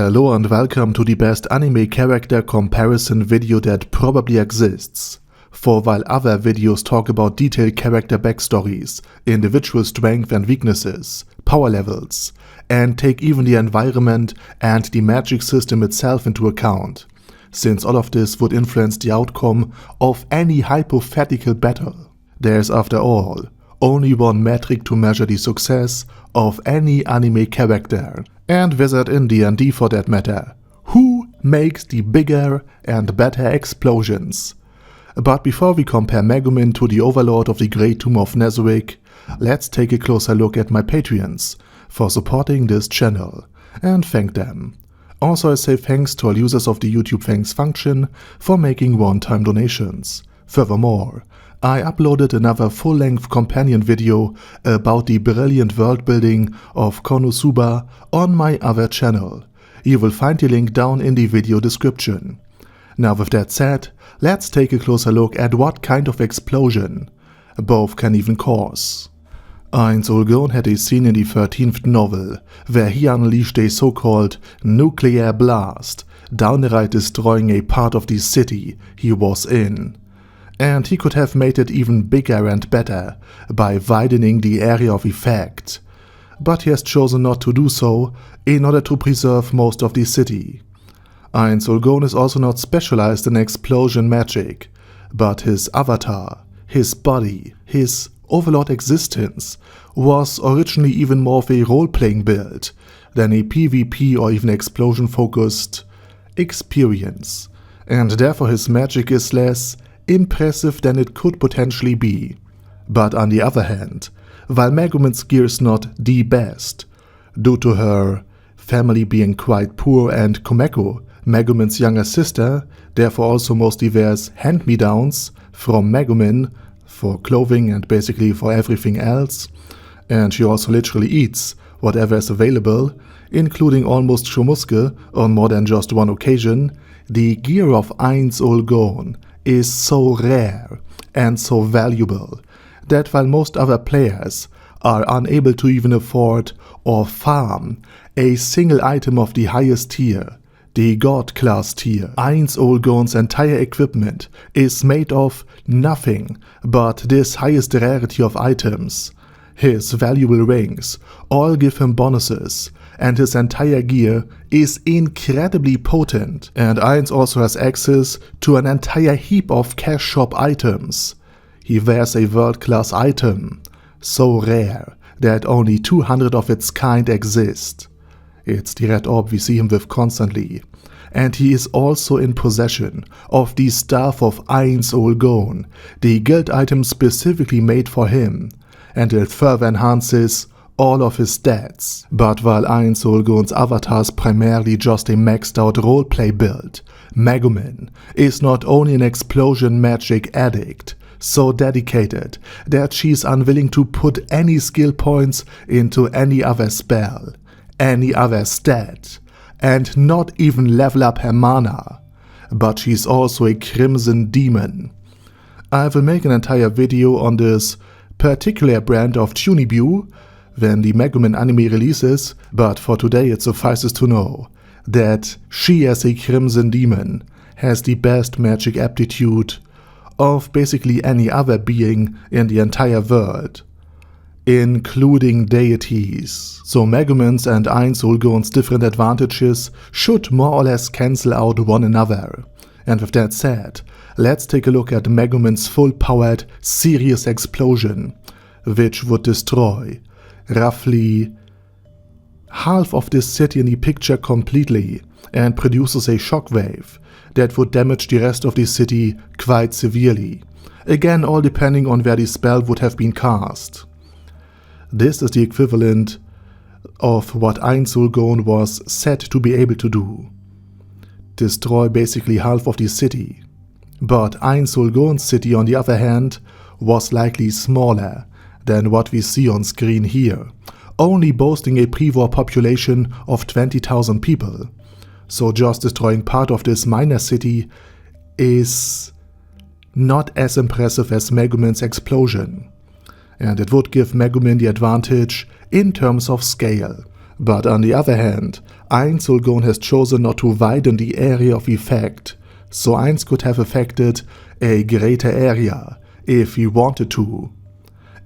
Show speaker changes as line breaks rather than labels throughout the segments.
Hello and welcome to the best anime character comparison video that probably exists. For while other videos talk about detailed character backstories, individual strengths and weaknesses, power levels, and take even the environment and the magic system itself into account, since all of this would influence the outcome of any hypothetical battle. There's, after all, only one metric to measure the success of any anime character, and wizard in D&D for that matter: who makes the bigger and better explosions. But before we compare Megumin to the overlord of the Great Tomb of Nezarick, let's take a closer look at my Patreons for supporting this channel, and thank them. Also, I say thanks to all users of the YouTube thanks function for making one-time donations. Furthermore, I uploaded another full-length companion video about the brilliant world building of Konosuba on my other channel. You will find the link down in the video description. Now with that said, let's take a closer look at what kind of explosion both can even cause. Ainz Ooal Gown had a scene in the 13th novel where he unleashed a so-called nuclear blast, downright destroying a part of the city he was in. And he could have made it even bigger and better by widening the area of effect, but he has chosen not to do so in order to preserve most of the city. Ainz Ooal Gown is also not specialized in explosion magic, but his avatar, his body, his overlord existence was originally even more of a role-playing build than a PvP or even explosion-focused experience, and therefore his magic is less impressive than it could potentially be. But on the other hand, while Megumin's gear is not the best, due to her family being quite poor and Komeko, Megumin's younger sister, therefore also mostly wears hand-me-downs from Megumin for clothing and basically for everything else, and she also literally eats whatever is available, including almost chumuske on more than just one occasion, the gear of Ainz Ooal Gown is so rare and so valuable that while most other players are unable to even afford or farm a single item of the highest tier, the God class tier, Ainz Ooal Gown's entire equipment is made of nothing but this highest rarity of items. His valuable rings all give him bonuses, and his entire gear is incredibly potent, and Ainz also has access to an entire heap of cash shop items. He wears a world-class item, so rare that only 200 of its kind exist. It's the red orb we see him with constantly, and he is also in possession of the Staff of Ainz Ooal Gown, the guild item specifically made for him, and it further enhances all of his stats. But while Ainz Ooal Gown's avatar is primarily just a maxed out roleplay build, Megumin is not only an explosion magic addict, so dedicated that she's unwilling to put any skill points into any other spell, any other stat, and not even level up her mana, but she's also a crimson demon. I will make an entire video on this particular brand of Tunibu when the Megumin anime releases, but for today it suffices to know that she as a crimson demon has the best magic aptitude of basically any other being in the entire world, including deities. So Megumin's and Ainz Ooal Gown's different advantages should more or less cancel out one another. And with that said, let's take a look at Megumin's full-powered serious explosion, which would destroy roughly half of this city in the picture completely and produces a shockwave that would damage the rest of the city quite severely. Again, all depending on where the spell would have been cast. This is the equivalent of what Ainz Ooal Gown was said to be able to do: destroy basically half of the city. But Ainz Ooal Gown's city, on the other hand, was likely smaller than what we see on screen here, only boasting a pre-war population of 20,000 people. So just destroying part of this minor city is not as impressive as Megumin's explosion, and it would give Megumin the advantage in terms of scale, But on the other hand, Ainz Ooal Gown has chosen not to widen the area of effect, so Ainz could have affected a greater area if he wanted to.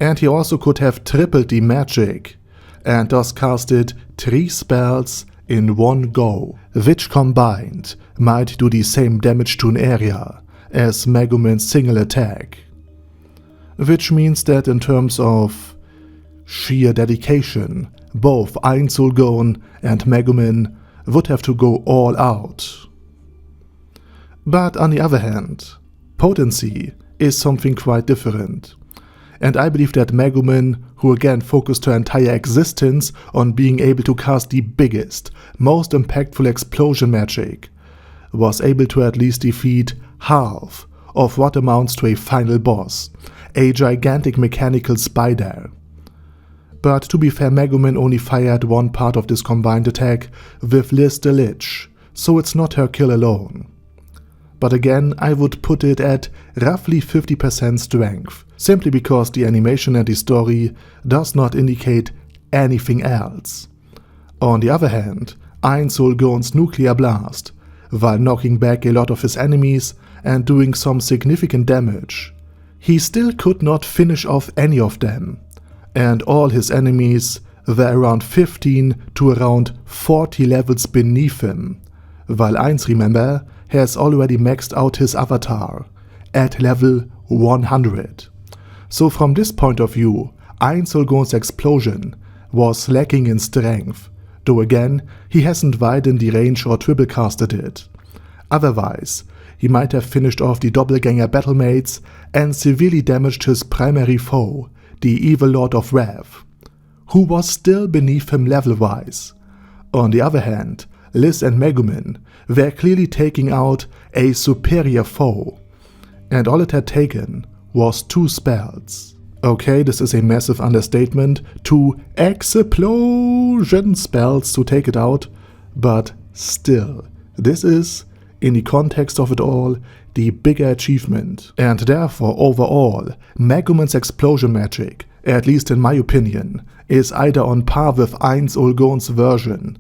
And he also could have tripled the magic, and thus casted 3 spells in one go, which combined might do the same damage to an area as Megumin's single attack. Which means that in terms of sheer dedication, both Ainz Ooal Gown and Megumin would have to go all out. But on the other hand, potency is something quite different. And I believe that Megumin, who again focused her entire existence on being able to cast the biggest, most impactful explosion magic, was able to at least defeat half of what amounts to a final boss, a gigantic mechanical spider. But to be fair, Megumin only fired one part of this combined attack with Liz the Lich, so it's not her kill alone. But again, I would put it at roughly 50% strength, simply because the animation and the story does not indicate anything else. On the other hand, Ainz Ooal Gown's nuclear blast, while knocking back a lot of his enemies and doing some significant damage, he still could not finish off any of them, and all his enemies were around 15 to around 40 levels beneath him, while Ainz, remember, has already maxed out his avatar at level 100. So from this point of view, Ainz Ooal Gown's explosion was lacking in strength, though again, he hasn't widened the range or triple casted it. Otherwise, he might have finished off the doppelganger battlemates and severely damaged his primary foe, the evil Lord of Wrath, who was still beneath him level-wise. On the other hand, Liz and Megumin were clearly taking out a superior foe, and all it had taken was 2 spells. Okay, this is a massive understatement, 2 explosion spells to take it out, but still, this is, in the context of it all, the bigger achievement, and therefore overall, Megumin's explosion magic, at least in my opinion, is either on par with Ainz Ooal Gown's version,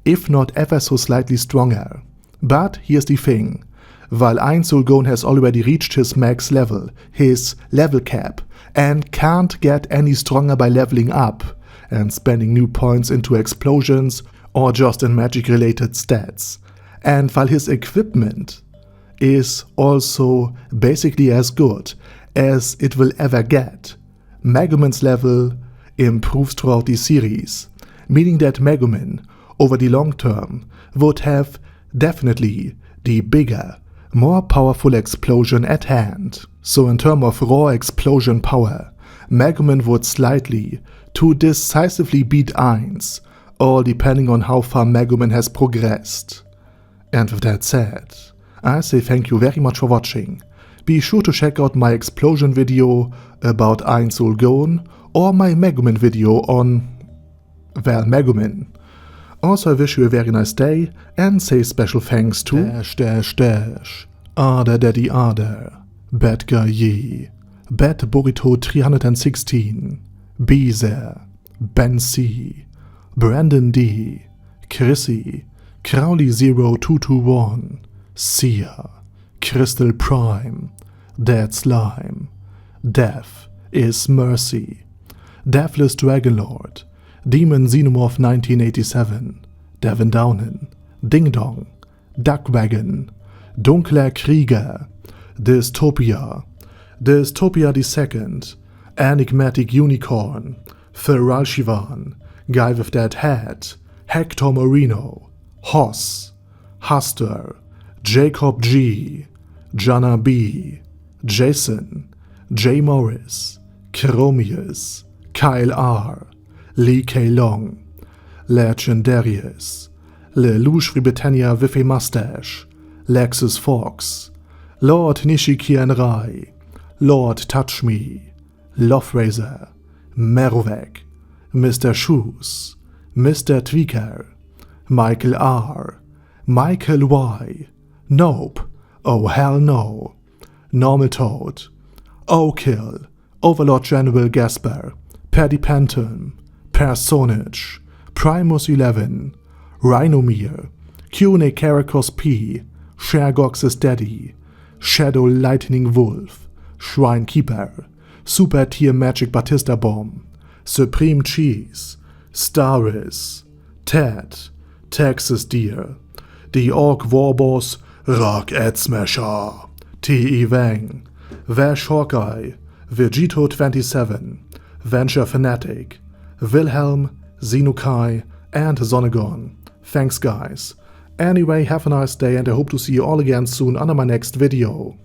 if not ever so slightly stronger. But here's the thing, while Ainz Ooal Gown has already reached his max level, his level cap, and can't get any stronger by leveling up and spending new points into explosions or just in magic related stats, and while his equipment is also basically as good as it will ever get, Megumin's level improves throughout the series, meaning that Megumin, over the long term, would have definitely the bigger, more powerful explosion at hand. So in terms of raw explosion power, Megumin would slightly to decisively beat Ainz, all depending on how far Megumin has progressed. And with that said, I say thank you very much for watching. Be sure to check out my explosion video about Ainz Ooal Gown or my Megumin video on, well, Megumin. Also, I wish you a very nice day and say special thanks to Ada Daddy Ada, Bad Guy Ye, Bad Burrito 316, Beezer, Ben C, Brandon D, Chrissy, Crowley 0221, Sia, Crystal Prime, Dead Slime, Death is Mercy, Deathless Dragonlord, Demon Xenomorph 1987, Devin Downen, Ding Dong, Duckwagon, Dunkler Krieger, Dystopia, Dystopia II, Enigmatic Unicorn, Feral Shivan, Guy with That Hat, Hector Marino, Hoss, Huster, Jacob G, Jana B, Jason, J. Morris, Chromius, Kyle R, Lee K. Long, Legendarius, Lelouch Britannia with a Mustache, Lexus Fox, Lord Nishikian Rai, Lord Touch Me, Loverazor, Merovec, Mr. Shoes, Mr. Tweaker, Michael R, Michael Y, Nope, Oh Hell No, Normal Toad, O'Kill, Overlord General Gasper, Paddy Panton, Personage, Primus 11, Rhinomere, Cune Caracos P, Shergox's Daddy, Shadow Lightning Wolf, Shrine Keeper, Super Tier Magic Batista Bomb, Supreme Cheese, Staris, Ted, Texas Deer, The Orc Warboss, Rock Ed Smasher, T.E. Wang, Vash Hawkeye, Vegito 27, Venture Fanatic, Wilhelm, Xenokai, and Zonegon. Thanks guys. Anyway, have a nice day and I hope to see you all again soon under my next video.